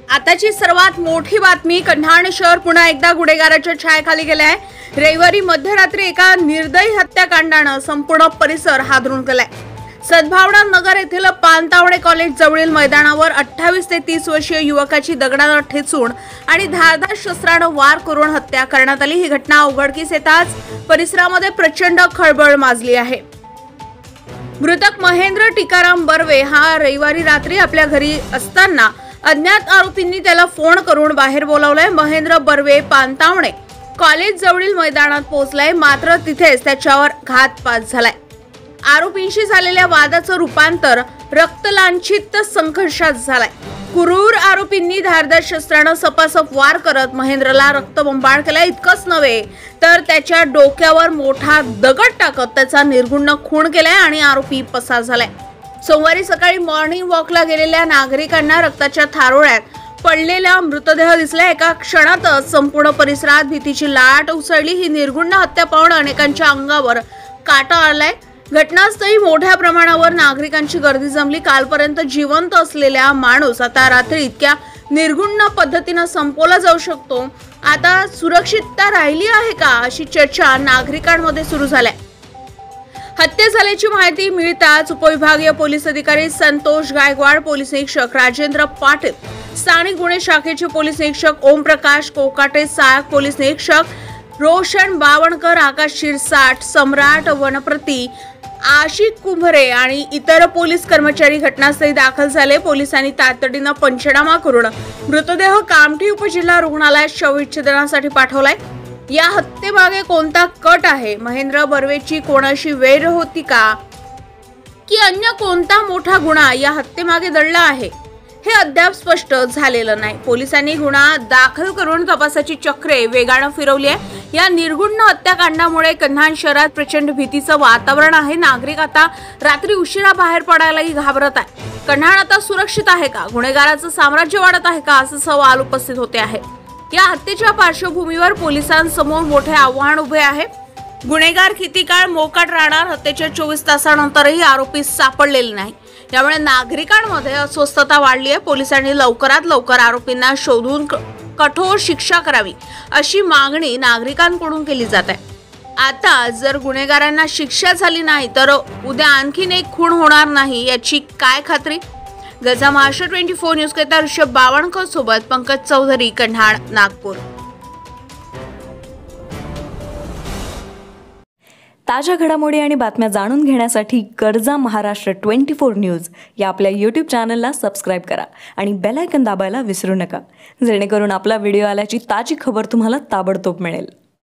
आताची सर्वात मोठी बातमी, कन्हान शहर पुन्हा एकदा गुन्हेगाराच्या छायेखाली गेले आहे। रविवारी मध्यरात्री एका निर्दयी हत्याकांडाने संपूर्ण परिसर हादरून गेलाय। सद्भावना नगर येथील पानतावणे कॉलेज जवळील मैदानावर 28 ते 30 वर्षीय युवकाची दगडाने ठेचून आणि धारदार शस्त्राने वार करून हत्या करण्यात आली। ही घटना उघडकीस येताच परिसरामध्ये प्रचंड खळबळ माजली आहे। मृतक महेंद्र टिकाराम बर्वे हा रविवारी रात्री आपल्या घरी असताना अज्ञात आरोपींनी त्याला फोन करून बाहेर बोलावलंय। महेंद्र बर्वे पानतावणे कॉलेज जवळील मैदानात पोहोचलाय, मात्र तिथेच त्याच्यावर घातपात झालाय। आरोपींशी झालेल्या वादाचं रूपांतर रक्तलांछित संघर्षात झालाय। क्रूर आरोपींनी धारदार शस्त्राने सपासप वार करत महेंद्रला रक्तबंबाळ केला। इतकंच नव्हे तर त्याच्या डोक्यावर मोठा दगड टाकत त्याचा निर्घृण खून केलाय आणि आरोपी पसार झालाय। सोमवारी सकाळी मॉर्निंग वॉकला गेलेल्या नागरिकांना रक्ताच्या थारोळ्यात पडलेला मृतदेह दिसला। एका क्षणातच संपूर्ण परिसरात भीतीची लाट उसळली। ही निर्घृण हत्या पाहून अनेकांच्या अंगावर काटा आलाय। घटनास्थळी मोठ्या प्रमाणावर नागरिकांची गर्दी जमली। कालपर्यंत जिवंत असलेला माणूस आता रात्री इतक्या निर्घृण पद्धतीने संपवला जाऊ शकतो। आता सुरक्षितता राहिली आहे का, अशी चर्चा नागरिकांमध्ये सुरू झाली। हत्या झाल्याची माहिती मिळताच उपविभागीय पोलीस अधिकारी संतोष गायकवाड, पोलीस निरीक्षक राजेंद्र पाटील, स्थानिक गुन्हे शाखेचे पोलीस निरीक्षक ओमप्रकाश कोकाटे, सहाय्यक पोलीस निरीक्षक रोशन बावणकर, आकाश शिरसाट, सम्राट वनप्रती, आशिक कुंभरे आणि इतर पोलीस कर्मचारी घटनास्थळी दाखल झाले। पोलिसांनी तातडीने पंचनामा करून मृतदेह कामठी उपजिल्हा रुग्णालयात शवविच्छेदनासाठी पाठवलाय। या हत्येमागे कोणता कट आहे? महेंद्र बर्वेची कोणाशी वैर होती का, की अन्य कोणता मोठा गुन्हा या हत्येमागे दडला आहे, हे अद्याप स्पष्ट झालेलं नाही। पोलिसांनी गुन्हा दाखल करून तपासाची चक्रे वेगाने फिरवली आहे। या निर्घृण हत्याकांडामुळे कन्हान शहरात प्रचंड भीतीचं वातावरण आहे। नागरिक आता रात्री उशिरा बाहेर पडायलाही घाबरत आहे। कन्हान आता सुरक्षित आहे का, गुन्हेगाराचं साम्राज्य वाढत आहे का, असे सवाल उपस्थित होते आहे। या हत्येच्या पार्श्वभूमीवर पोलिसांसमोर मोठे आव्हान उभे आहे। गुन्हेगार किती काळ मोकाट राहणार? हत्येच्या 24 तासानंतरही आरोपी सापडलेले नाही, यामुळे नागरिकांमध्ये अस्वस्थता वाढली आहे। पोलिसांनी लवकरात लवकर आरोपींना शोधून कठोर शिक्षा करावी, अशी मागणी नागरिकांकडून केली जात आहे। आता जर गुन्हेगारांना शिक्षा झाली नाही तर उद्या आणखीन एक खून होणार नाही, याची काय खात्री? गजा महाराष्ट्र 24 न्यूज करता ऋषभ बावणकर सोबत पंकज चौधरी, कन्हान, नागपूर। ताज्या घडामोडी आणि बातम्या जाणून घेण्यासाठी गरजा महाराष्ट्र 24 न्यूज या आपल्या YouTube चॅनलला सबस्क्राईब करा आणि बेल आयकॉन दाबायला विसरू नका, जेणेकरून आपला व्हिडिओ आल्याची ताजी खबर तुम्हाला ताबडतोब मिळेल।